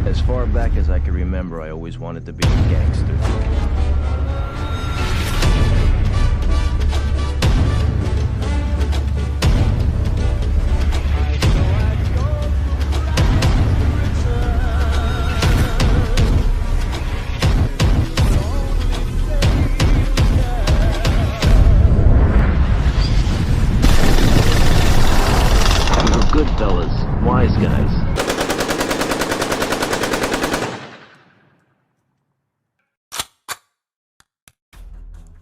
As far back as I can remember, I always wanted to be a gangster. Good fellas, wise guys.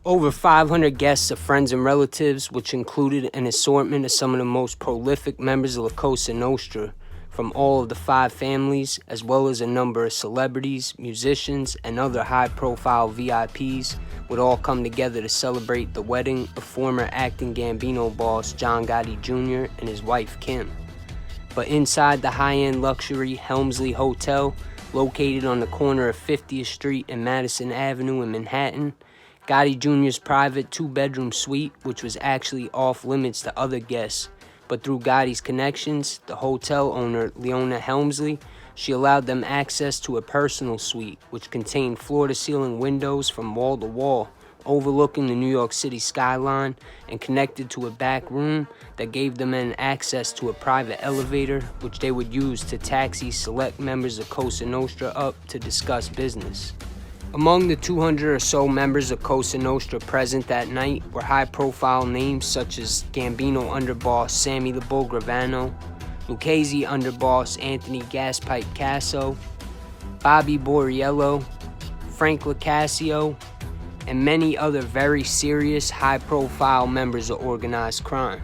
Over 500 guests of friends and relatives, which included an assortment of some of the most prolific members of the Cosa Nostra from all of the 5 families, as well as a number of celebrities, musicians, and other high-profile VIPs, would all come together to celebrate the wedding of former acting Gambino boss John Gotti Jr. and his wife Kim. But inside the high-end luxury Helmsley Hotel, located on the corner of 50th Street and Madison Avenue in Manhattan, Gotti Jr.'s private 2-bedroom suite, which was actually off-limits to other guests, but through Gotti's connections, the hotel owner, Leona Helmsley, she allowed them access to a personal suite, which contained floor-to-ceiling windows from wall to wall, overlooking the New York City skyline and connected to a back room that gave the men access to a private elevator, which they would use to taxi select members of Cosa Nostra up to discuss business. Among the 200 or so members of Cosa Nostra present that night were high-profile names such as Gambino underboss Sammy The Bull Gravano, Lucchese underboss Anthony Gaspipe Casso, Bobby Borriello, Frank Lacasio, and many other very serious, high-profile members of organized crime.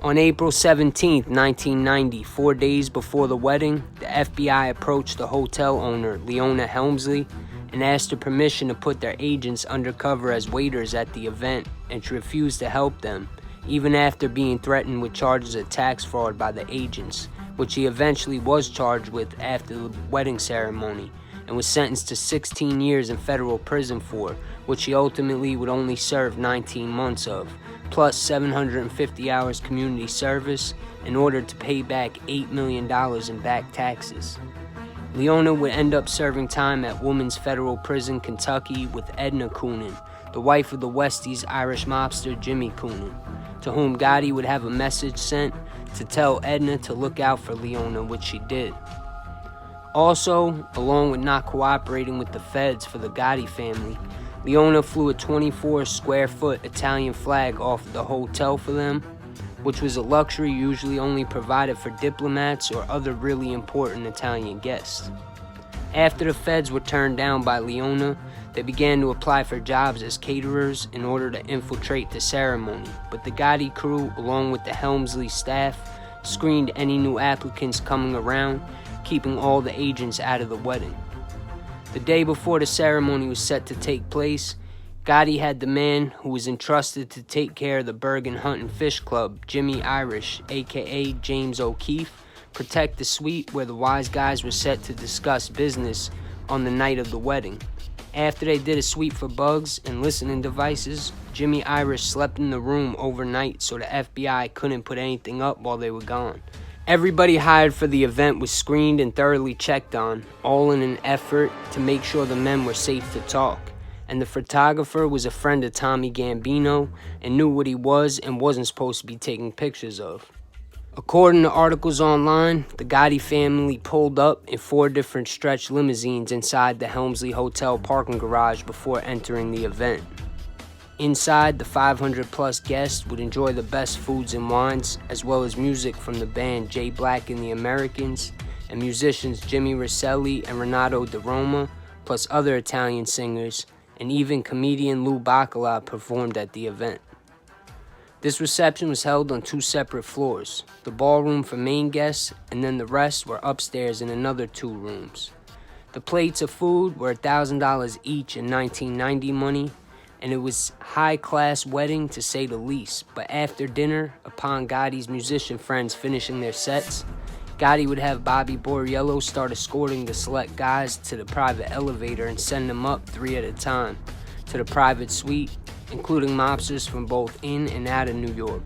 On April 17, 1990, 4 days before the wedding, the FBI approached the hotel owner, Leona Helmsley, and asked her permission to put their agents undercover as waiters at the event, and she refused to help them, even after being threatened with charges of tax fraud by the agents, which he eventually was charged with after the wedding ceremony, and was sentenced to 16 years in federal prison for, which he ultimately would only serve 19 months of, plus 750 hours community service in order to pay back $8 million in back taxes. Leona would end up serving time at Women's Federal Prison, Kentucky with Edna Coonan, the wife of the Westies Irish mobster Jimmy Coonan, to whom Gotti would have a message sent to tell Edna to look out for Leona, which she did. Also, along with not cooperating with the feds for the Gotti family, Leona flew a 24-square-foot Italian flag off of the hotel for them, which was a luxury usually only provided for diplomats or other really important Italian guests. After the feds were turned down by Leona, they began to apply for jobs as caterers in order to infiltrate the ceremony, but the Gotti crew, along with the Helmsley staff, screened any new applicants coming around, keeping all the agents out of the wedding. The day before the ceremony was set to take place, Gotti had the man who was entrusted to take care of the Bergen Hunt and Fish Club, Jimmy Irish, aka James O'Keefe, protect the suite where the wise guys were set to discuss business on the night of the wedding. After they did a sweep for bugs and listening devices, Jimmy Irish slept in the room overnight so the FBI couldn't put anything up while they were gone. Everybody hired for the event was screened and thoroughly checked on, all in an effort to make sure the men were safe to talk. And the photographer was a friend of Tommy Gambino and knew what he was and wasn't supposed to be taking pictures of. According to articles online, the Gotti family pulled up in 4 different stretch limousines inside the Helmsley Hotel parking garage before entering the event. Inside, the 500-plus guests would enjoy the best foods and wines, as well as music from the band J Black and the Americans, and musicians Jimmy Rosselli and Renato De Roma, plus other Italian singers, and even comedian Lou Bacala performed at the event. This reception was held on 2 separate floors, the ballroom for main guests, and then the rest were upstairs in another 2 rooms. The plates of food were $1,000 each in 1990 money, and it was high-class wedding to say the least, but after dinner, upon Gotti's musician friends finishing their sets, Gotti would have Bobby Borriello start escorting the select guys to the private elevator and send them up 3 at a time to the private suite, including mobsters from both in and out of New York.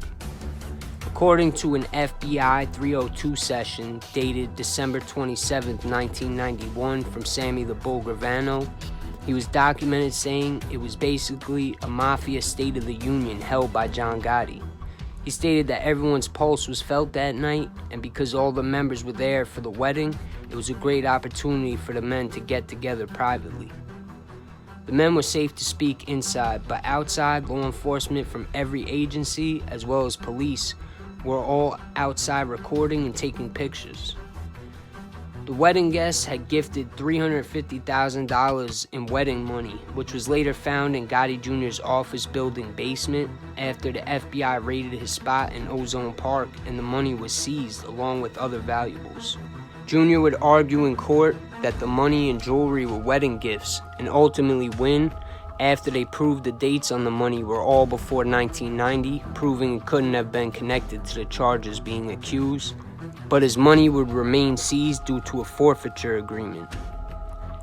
According to an FBI 302 session dated December 27, 1991 from Sammy The Bull Gravano, he was documented saying it was basically a Mafia State of the Union held by John Gotti. He stated that everyone's pulse was felt that night, and because all the members were there for the wedding, it was a great opportunity for the men to get together privately. The men were safe to speak inside, but outside, law enforcement from every agency, as well as police, were all outside recording and taking pictures. The wedding guests had gifted $350,000 in wedding money, which was later found in Gotti Jr.'s office building basement after the FBI raided his spot in Ozone Park and the money was seized along with other valuables. Jr. would argue in court that the money and jewelry were wedding gifts and ultimately win after they proved the dates on the money were all before 1990, proving it couldn't have been connected to the charges being accused, but his money would remain seized due to a forfeiture agreement.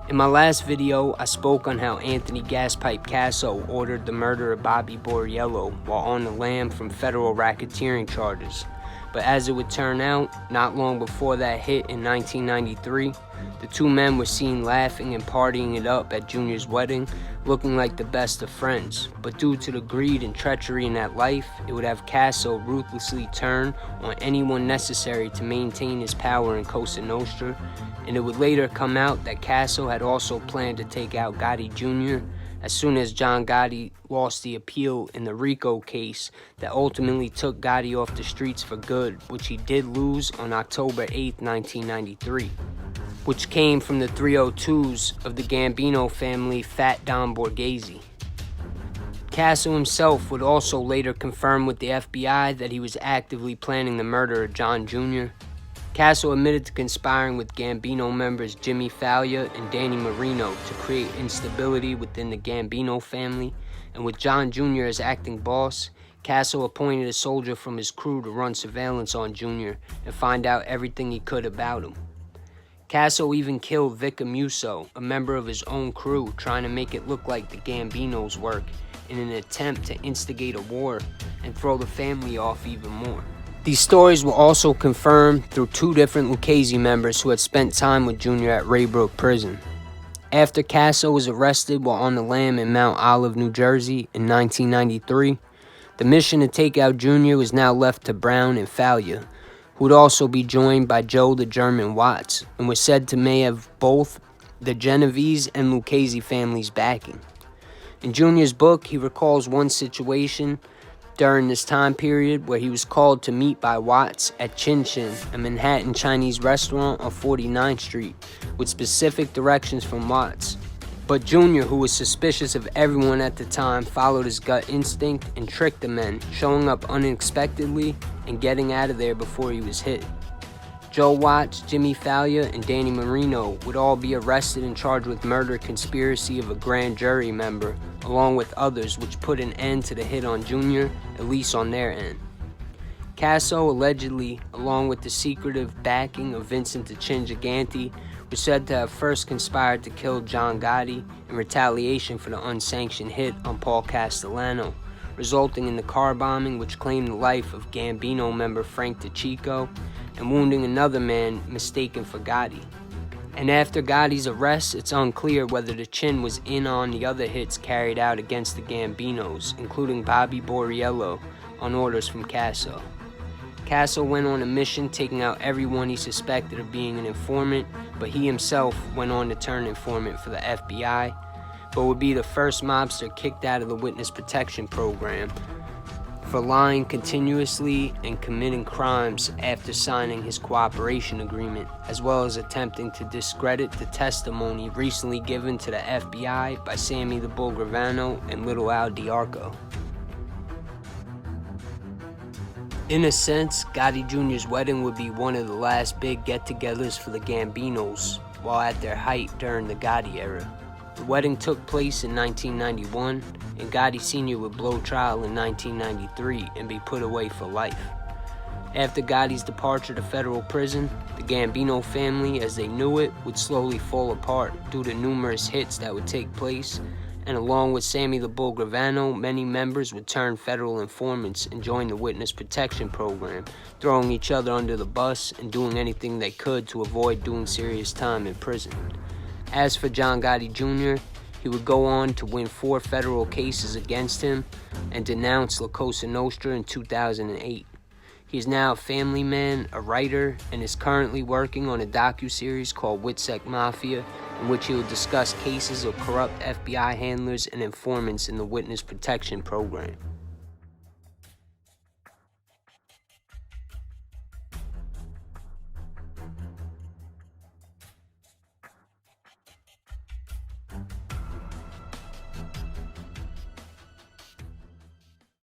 In my last video, I spoke on how Anthony Gaspipe Casso ordered the murder of Bobby Borriello while on the lam from federal racketeering charges. But as it would turn out, not long before that hit in 1993, the two men were seen laughing and partying it up at Junior's wedding, looking like the best of friends. But due to the greed and treachery in that life, it would have Casso ruthlessly turn on anyone necessary to maintain his power in Cosa Nostra, and it would later come out that Casso had also planned to take out Gotti Jr. as soon as John Gotti lost the appeal in the RICO case that ultimately took Gotti off the streets for good, which he did lose on October 8, 1993, which came from the 302s of the Gambino family Fat Don Borghese. Casso himself would also later confirm with the FBI that he was actively planning the murder of John Jr. Casso admitted to conspiring with Gambino members Jimmy Fallon and Danny Marino to create instability within the Gambino family, and with John Jr. as acting boss, Casso appointed a soldier from his crew to run surveillance on Jr. and find out everything he could about him. Casso even killed Vic Amuso, a member of his own crew, trying to make it look like the Gambinos' work in an attempt to instigate a war and throw the family off even more. These stories were also confirmed through two different Lucchese members who had spent time with Jr. at Raybrook Prison. After Casso was arrested while on the lam in Mount Olive, New Jersey in 1993, the mission to take out Jr. was now left to Brown and Fallon, who would also be joined by Joe the German Watts, and was said to may have both the Genovese and Lucchese families backing. In Jr.'s book, he recalls one situation during this time period where he was called to meet by Watts at Chin Chin, a Manhattan Chinese restaurant on 49th Street, with specific directions from Watts. But Jr., who was suspicious of everyone at the time, followed his gut instinct and tricked the men, showing up unexpectedly and getting out of there before he was hit. Joe Watts, Jimmy Fallon, and Danny Marino would all be arrested and charged with murder conspiracy of a grand jury member, along with others, which put an end to the hit on Jr., at least on their end. Casso allegedly, along with the secretive backing of Vincent the Chin Gigante, was said to have first conspired to kill John Gotti in retaliation for the unsanctioned hit on Paul Castellano, resulting in the car bombing which claimed the life of Gambino member Frank DeChico and wounding another man mistaken for Gotti. And after Gotti's arrest, it's unclear whether the Chin was in on the other hits carried out against the Gambinos, including Bobby Borriello, on orders from Casso. Casso went on a mission taking out everyone he suspected of being an informant, but he himself went on to turn informant for the FBI, but would be the first mobster kicked out of the witness protection program for lying continuously and committing crimes after signing his cooperation agreement, as well as attempting to discredit the testimony recently given to the FBI by Sammy the Bull Gravano and Little Al Diarco. In a sense, Gotti Jr.'s wedding would be one of the last big get-togethers for the Gambinos, while at their height during the Gotti era. The wedding took place in 1991, and Gotti Sr. would blow trial in 1993 and be put away for life. After Gotti's departure to federal prison, the Gambino family, as they knew it, would slowly fall apart due to numerous hits that would take place, and along with Sammy the Bull Gravano, many members would turn federal informants and join the witness protection program, throwing each other under the bus and doing anything they could to avoid doing serious time in prison. As for John Gotti Jr., he would go on to win 4 federal cases against him and denounce La Cosa Nostra in 2008. He is now a family man, a writer, and is currently working on a docuseries called Mafia, in which he will discuss cases of corrupt FBI handlers and informants in the witness protection program.